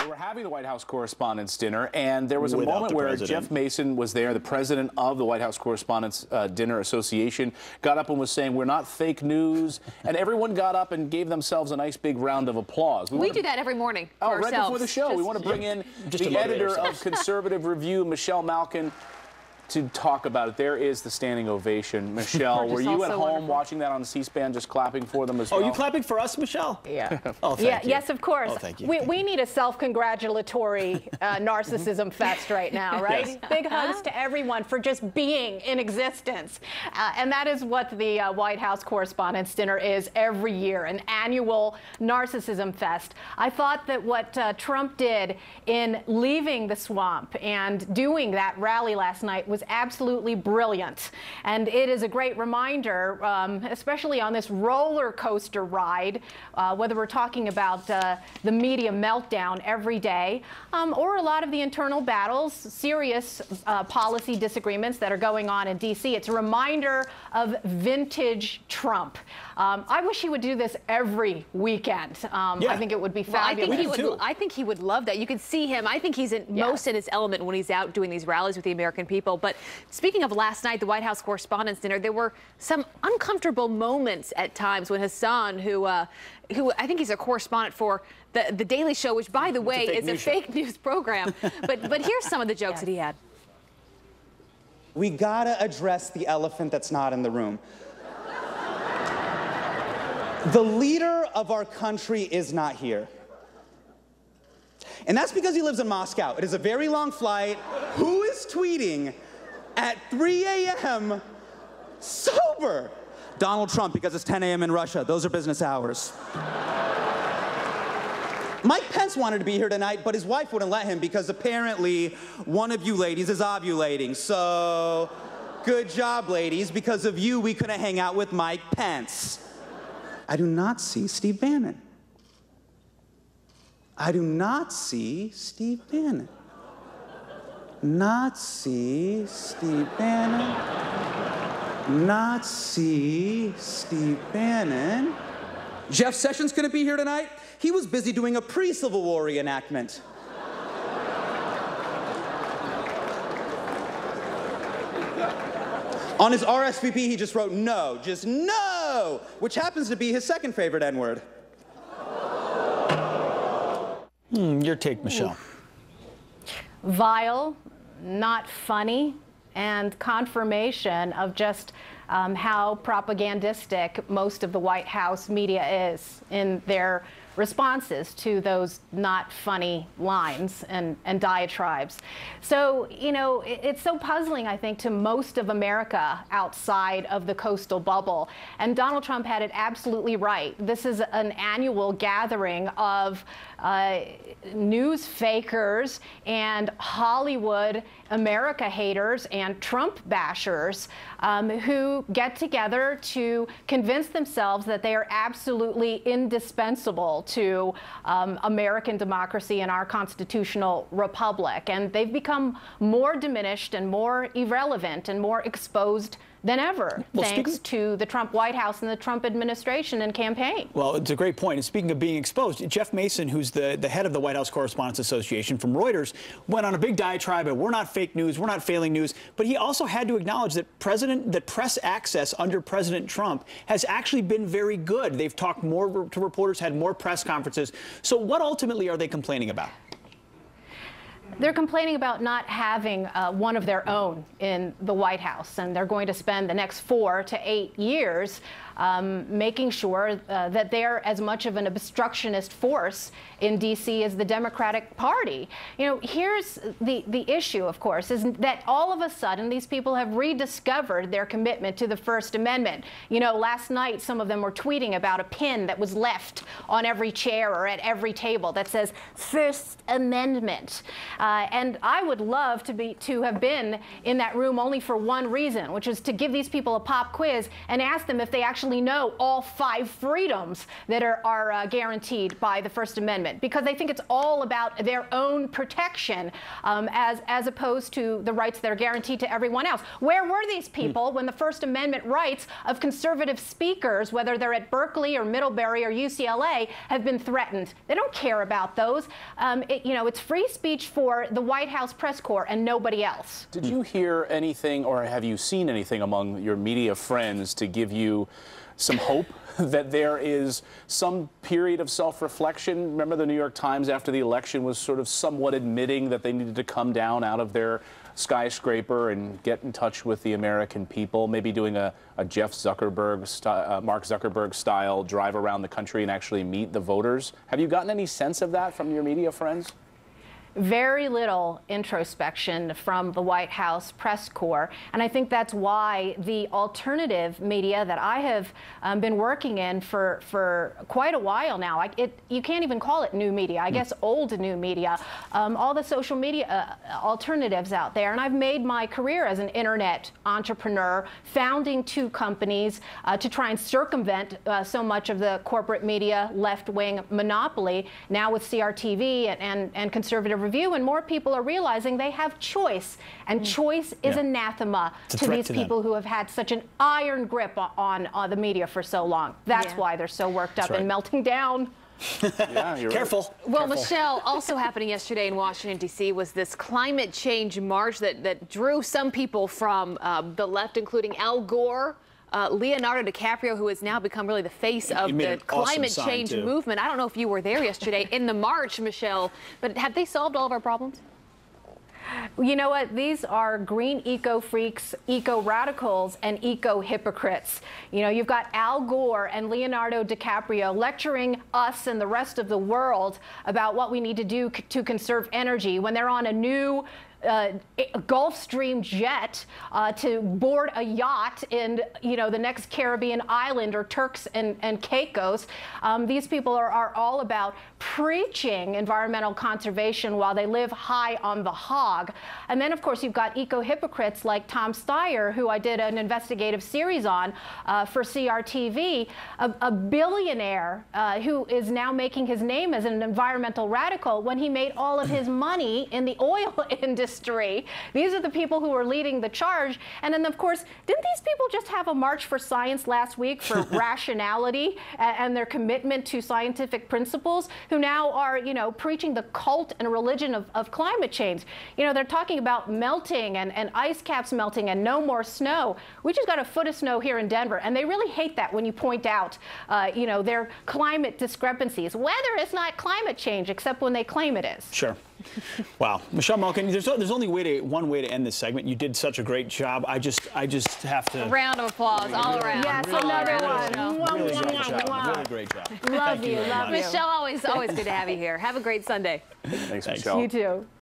They were having the White House Correspondents' dinner, and there was a moment where Jeff Mason was there, the president of the White House Correspondents' Dinner Association, got up and was saying, "We're not fake news," and everyone got up and gave themselves a nice big round of applause. We do that every morning for ourselves. Right before the show. We want to bring in the editor of Conservative Review, Michelle Malkin, to talk about it. There is the standing ovation. Michelle, were you at home watching that on C-SPAN, just clapping for them as well? Oh, you clapping for us, Michelle? Yeah. Oh, thank you. Yes, of course. Oh, thank you. We need a self-congratulatory narcissism fest right now, right? Yes. Big hugs to everyone for just being in existence. And that is what the White House Correspondents' Dinner is every year, an annual narcissism fest. I thought that what Trump did in leaving the swamp and doing that rally last night was absolutely brilliant. And it is a great reminder, especially on this roller coaster ride, whether we're talking about the media meltdown every day, or a lot of the internal battles, serious policy disagreements that are going on in D.C. It's a reminder of vintage Trump. I wish he would do this every weekend. I think it would be fabulous. I think he would love that. You can see him. I think he's most in his element when he's out doing these rallies with the American people. But speaking of last night, the White House Correspondents' Dinner, there were some uncomfortable moments at times when Hassan, who I think he's a correspondent for the Daily Show, which, by the way, is a fake news program. but here's some of the jokes that he had. We gotta address the elephant that's not in the room. The leader of our country is not here. And that's because he lives in Moscow. It is a very long flight. Who is tweeting at 3 a.m. sober? Donald Trump, because it's 10 a.m. in Russia. Those are business hours. Mike Pence wanted to be here tonight, but his wife wouldn't let him because apparently one of you ladies is ovulating. So, good job, ladies. Because of you, we couldn't hang out with Mike Pence. I do not see Steve Bannon. I do not see Steve Bannon. Not see Steve Bannon. Not see Steve Bannon. Jeff Sessions couldn't be here tonight. He was busy doing a pre-Civil War reenactment. On his RSVP, he just wrote no, just no, which happens to be his second favorite N-word. Your take, Michelle. Vile, not funny, and confirmation of just how propagandistic most of the White House media is in their responses to those not funny lines and diatribes. So, you know, it's so puzzling, I think, to most of America outside of the coastal bubble. And Donald Trump had it absolutely right. This is an annual gathering of news fakers and Hollywood America haters and Trump bashers who get together to convince themselves that they are absolutely indispensable to American democracy and our constitutional republic. And they've become more diminished and more irrelevant and more exposed than ever, thanks to the Trump White House and the Trump administration and campaign. Well, it's a great point. And speaking of being exposed, Jeff Mason, who's the head of the White House Correspondents Association from Reuters, went on a big diatribe of we're not fake news, we're not failing news. But he also had to acknowledge that press access under President Trump has actually been very good. They've talked more to reporters, had more press conferences. So what ultimately are they complaining about? They're complaining about not having one of their own in the White House, and they're going to spend the next 4 to 8 years making sure that they're as much of an obstructionist force in D.C. as the Democratic Party. You know, here's the issue, of course, is that all of a sudden these people have rediscovered their commitment to the First Amendment. You know, last night some of them were tweeting about a pin that was left on every chair or at every table that says First Amendment. And I would love to have been in that room only for one reason, which is to give these people a pop quiz and ask them if they actually know all 5 freedoms that are guaranteed by the First Amendment, because they think it's all about their own protection as opposed to the rights that are guaranteed to everyone else. Where were these people when the First Amendment rights of conservative speakers, whether they're at Berkeley or Middlebury or UCLA, have been threatened? They don't care about those. It's free speech for the White House press corps and nobody else. Did you hear anything, or have you seen anything among your media friends to give you some hope that there is some period of self-reflection? Remember, the New York Times after the election was sort of somewhat admitting that they needed to come down out of their skyscraper and get in touch with the American people, maybe doing a Mark Zuckerberg style drive around the country and actually meet the voters. Have you gotten any sense of that from your media friends? Very little introspection from the White House press corps. And I think that's why the alternative media that I have been working in for quite a while now, you can't even call it new media, I guess old new media, all the social media alternatives out there. And I've made my career as an internet entrepreneur, founding 2 companies to try and circumvent so much of the corporate media left-wing monopoly, now with CRTV and conservative review, and more people are realizing they have choice, and choice is anathema to these people who have had such an iron grip on the media for so long. That's why they're so worked up and melting down. Yeah, you're Careful. Right. Well, Careful. Michelle, also happening yesterday in Washington, D.C. was this climate change march that drew some people from the left, including Al Gore, Leonardo DiCaprio, who has now become really the face of the climate change movement. I don't know if you were there yesterday in the march, Michelle, but have they solved all of our problems? You know what? These are green eco-freaks, eco-radicals, and eco-hypocrites. You know, you've got Al Gore and Leonardo DiCaprio lecturing us and the rest of the world about what we need to do to conserve energy when they're on a new Gulfstream jet to board a yacht in, the next Caribbean island, or Turks and Caicos. These people are all about preaching environmental conservation while they live high on the hog. And then, of course, you've got eco-hypocrites like Tom Steyer, who I did an investigative series on for CRTV, a billionaire who is now making his name as an environmental radical when he made all of his money in the oil industry. These are the people who are leading the charge. And then, of course, didn't these people just have a march for science last week for rationality and their commitment to scientific principles, who now are, preaching the cult and religion of climate change? They're talking about melting and ice caps melting and no more snow. We just got a foot of snow here in Denver, and they really hate that when you point out, their climate discrepancies. Weather is not climate change, except when they claim it is. Sure. Wow. Michelle Malkin, there's only one way to end this segment. You did such a great job. I just have to... A round of applause all around. Yes, another one. Really great job. Really great job. Love you. Michelle, always good to have you here. Have a great Sunday. Thanks, Michelle. You too.